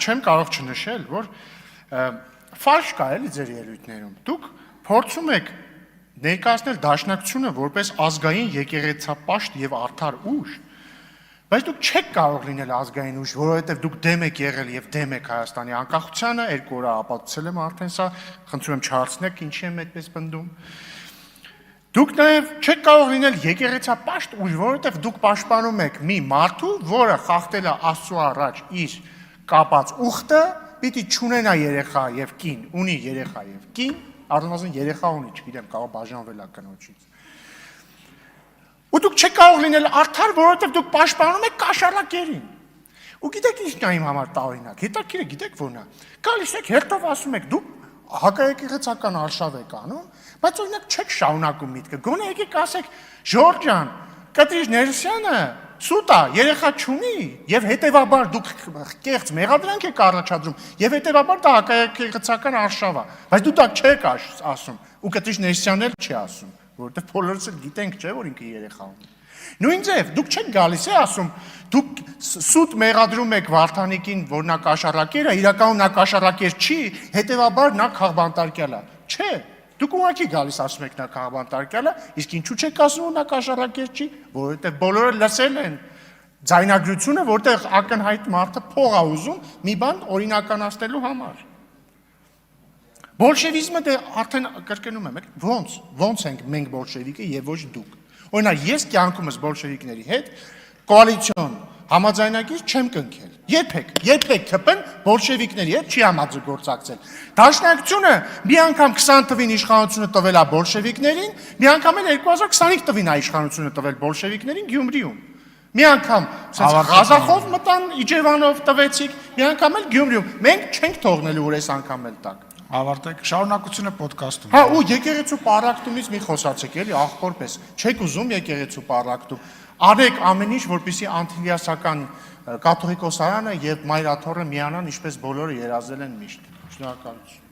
չեմ կարող չնշել, որ ֆարշ կա էլի ձեր ելույթներում։ Դուք փորձում եք ներկայացնել Դաշնակցությունը որպես ազգային եկեղեցապաշտ եւ արդար ուժ, բայց դուք չեք կարող լինել ազգային ուժ, որովհետեւ դուք դեմ եք եղել եւ դեմ եք Հայաստանի անկախությանը, 2 օր ապացուցել եմ արդեն սա, խնդրում եմ չհարցնեք ինչի եմ այդպես պնդում։ Դուք նաև չեք կարող լինել եկեղեցապաշտ ուժ, որովհետև դուք պաշտպանում եք մի մարդու, որը խախտել է Աստծո առաջ իր կապած ուխտը, պիտի չունենա երեխա եւ կին, ունի երեխա եւ կին, առնվազն երեխա ունի, չգիտեմ, կարող բաժանվել է կնոջից։ Ու դուք չեք կարող լինել արդար, որովհետև դուք պաշտպանում եք կաշառակերին։ Ու գիտեք ինչն է իմ համար տարօրինակ, հետաքրքիր է, գիտեք ո՞րն է։ Գալիս եք հերթով ասում եք դուք հակաեկեղեցական արշավ եք անում, բայց օրինակ չեք շարունակում միտքը։ Գոնե եկեք ասեք, Ժորժ ջան, Կտրիժ Ներսյանը սուտ է, երեխա չունի, եւ հետեւաբար դուք կեղծ մեղադրանք եք առաջադրում, եւ հետեւաբար դա հակաեկեղեցական արշավ է, բայց դու դա չեք ասում, ու Կտրիժ Ներսյանն էլ չի ասում, որովհետեւ բոլորս էլ գիտենք, չէ, որ ինքը երեխա ունի։ Նույն ձև, դուք չեք գալիս է ասում, դուք սուտ մեղադրում եք Վարդանիկին, որ նա կաշառակեր է, իրականում նա կաշառակեր չի, հետևաբար նա քաղբանտարկյալ է։ Չէ, դուք ուղղակի գալիս ասում եք նա քաղբանտարկյալ է, իսկ ինչու չեք ասում, որ նա կաշառակեր չի, որովհետև բոլորը լսել են ձայնագրությունը, որտեղ ակնհայտ մարդը փող է ուզում մի բան օրինականացնելու համար։ Բոլշևիզմը դե արդեն կրկնում եմ, ոնց ենք մենք բոլշևիկը եւ ոչ դուք։ Օրինակ, ես կյանքումս բոլշևիկների հետ կոալիցիոն համաձայնագիր չեմ կնքել։ Երբեք քպեն բոլշևիկների հետ չի համագործակցել։ Դաշնակցությունը մի անգամ 20 թվին իշխանությունը տվել է բոլշևիկներին, մի անգամ էլ 2025 թվին է իշխանությունը տվել բոլշևիկներին Գյումրիում։ Մի անգամ Ղազախով մտան Իջևանով տվեցիք, մի անգամ էլ Գյումրիում։ Մենք չենք թողնելու, որ այս անգամ էլ տակ։ Ավարտեք, շարունակությունը պոդքասթում։ Հա, ու եկեղեցու պառակտումից մի խոսացեք, էլի, աղբորպես։ Չեք ուզում եկեղեցու պառակտում։ Արեք ամեն ինչ, որպեսզի անթիլիասական կաթողիկոսարանը եւ Մայրաթոռը միանան, ինչպես բոլորը երազել են միշտ։ Շնորհակալություն։